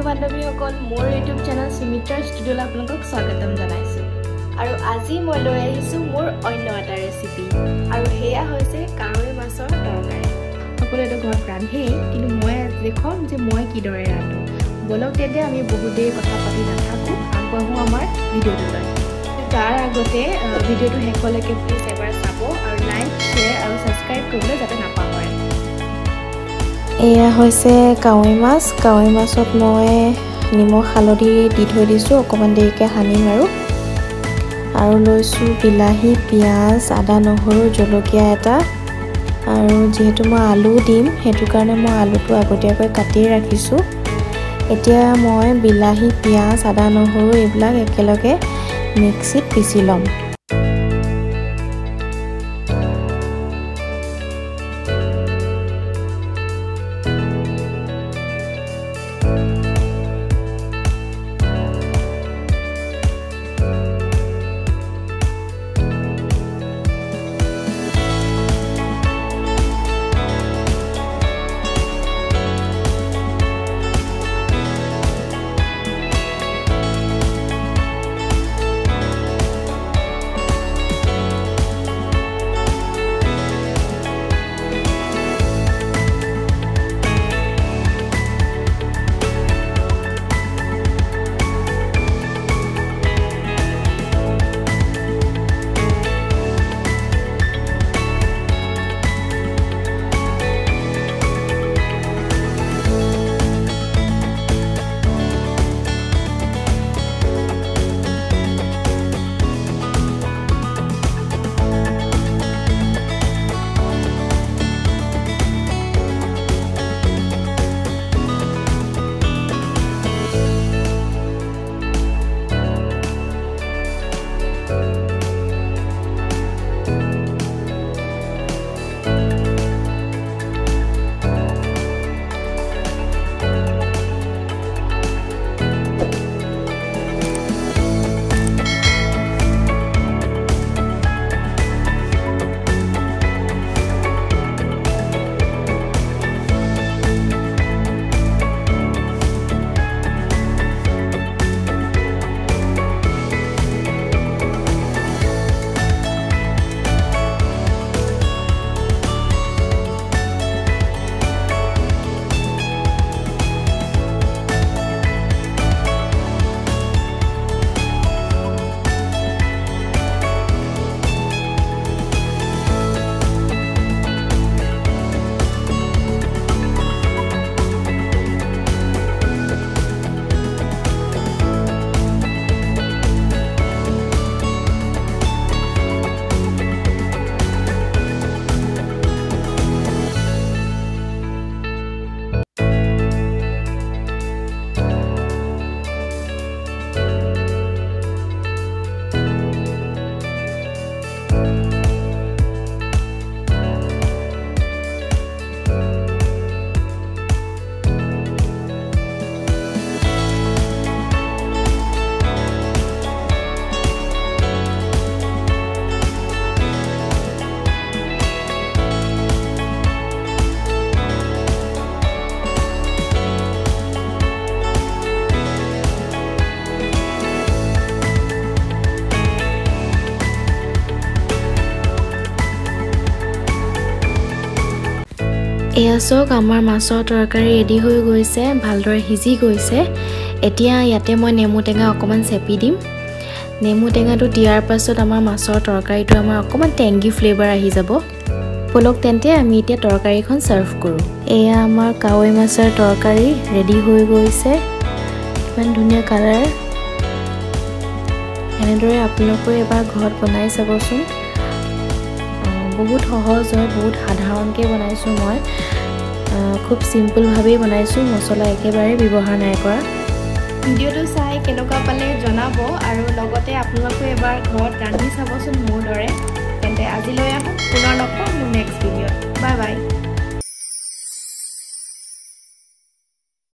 বান্ধৱীসকল মোৰ YouTube channel Sumitra ষ্টুডিঅ'লৈ আপোনালোকক স্বাগতম জনাইছো আৰু আজি মই লৈ আহিছো মোৰ অন্য এটা ৰেচিপি আৰু হেয়া হৈছে কাৱৈ মাছৰ তৰকাৰী সকলোৱে ঘৰত ৰান্ধে কিন্তু মই দেখুৱাম যে মই কিদৰে ৰান্ধো বলক তেন্তে আমি বহুত দেৰি কথা পাতি নাথাকো আগবাঢ়ো আমাৰ ভিডিঅ'টোলৈ তাৰ আগতে ভিডিঅ'টো শেষলৈকে প্লিজ এবাৰ চাব আৰু লাইক শ্বেয়াৰ আৰু সাবস্ক্ৰাইব কৰিবলৈ যাতে নাপাহৰে এয়া হৈছে কাৱৈ মাছত মই নিমখ হালধি দি থৈ দিছো অকমান দেৰিকে হানিম আৰু লৈছো বিলাহী পিয়াজ আদা নহৰু জলকীয়া এটা আৰু যেহেতু মই আলু দিম হেতু কাৰণে মই আলুটো আগতীয়াকৈ কাটি ৰাখিছো এতিয়া মই বিলাহী পিয়াজ আদা নহৰু এইবিলাক একেলগে মিক্সিত পিছি লম এয়া সক আমাৰ মাছৰ তৰকাৰী ৰেডি হৈ গৈছে ভালদৰে সিজি গৈছে এতিয়া ইয়াতে মই নেমু টেঙা অকমান চেপি দিম নেমু টেঙাটো দিয়াৰ পাছত আমাৰ মাছৰ তৰকাৰীটো আমাৰ অকমান টেংগি ফ্লেভাৰ আহি যাব পলক তেন্তে আমি এতিয়া তৰকাৰীখন সাৰ্ভ কৰো এয়া আমাৰ কাৱৈ মাছৰ তৰকাৰী ৰেডি হৈ গৈছে ইমান ধুনীয়া কালাৰ এনেদৰে আপোনালোকে এবাৰ ঘৰত বনাই চাবচোন বহুত সহজ হয় বহুত সাধাৰণকৈ বনাইছো মই খুব সিম্পল ভাবে বনাইছো মছলা একেবাৰে ব্যৱহাৰ নাই কৰা ভিডিঅ'টো চাই কেনেকুৱা পালে জনাব আৰু লগতে আপোনালোকে এবাৰ ঘৰত ৰান্ধি চাবচোন মোৰ দৰে তেন্তে আজিলৈ আহো পুনৰ লগ পাম মোৰ নেক্সট ভিডিঅ'ত বাই বাই